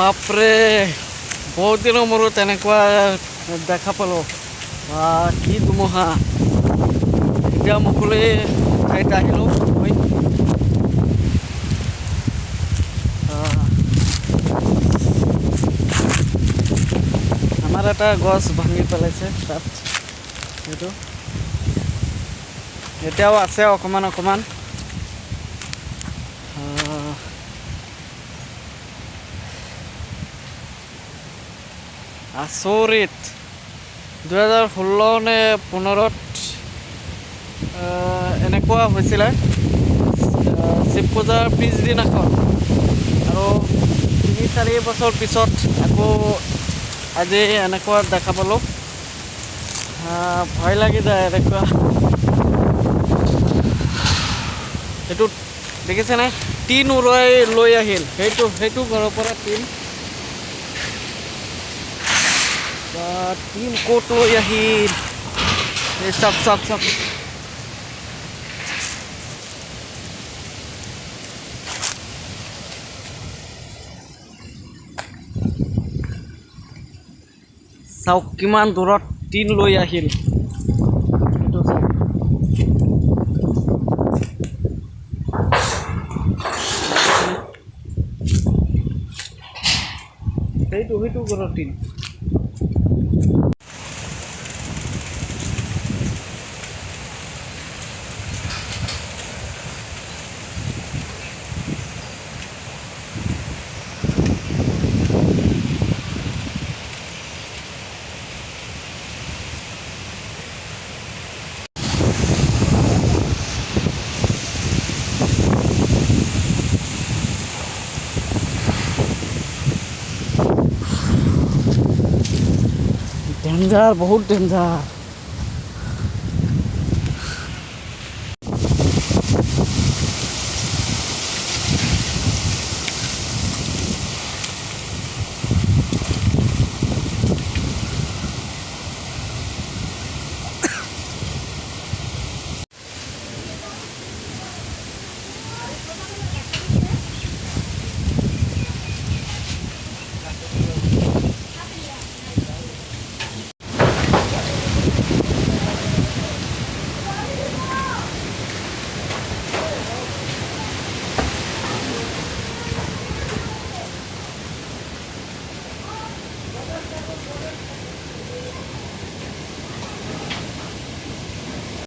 বাপৰে বহুত দিনৰ মূৰত তেনেকুৱা দেখা পালোঁ কি ধুমুহা এতিয়া মুকলি ঠাইত আহিলোঁ আমাৰ এটা গছ ভাঙি পেলাইছে তাত সেইটো এতিয়াও আছে অকণমান অকণমান আচৰিত 2016 নে 15ত এনেকুৱা হৈছিলে শিৱ পূজাৰ পিছদিনাখন আৰু 3-4 বছৰ পিছত আকৌ আজি এনেকুৱা দেখা পালোঁ ভয় লাগি যায় এনেকুৱা এইটো দেখিছেনে টিন উৰুৱাই লৈ আহিল সেইটো ঘৰৰ পৰা টিন ক'ত লৈ আহিল এই চাওক কিমান দূৰত টিন লৈ আহিল সেইটো ঘৰৰ টিন डेंजर बहुत डेंजर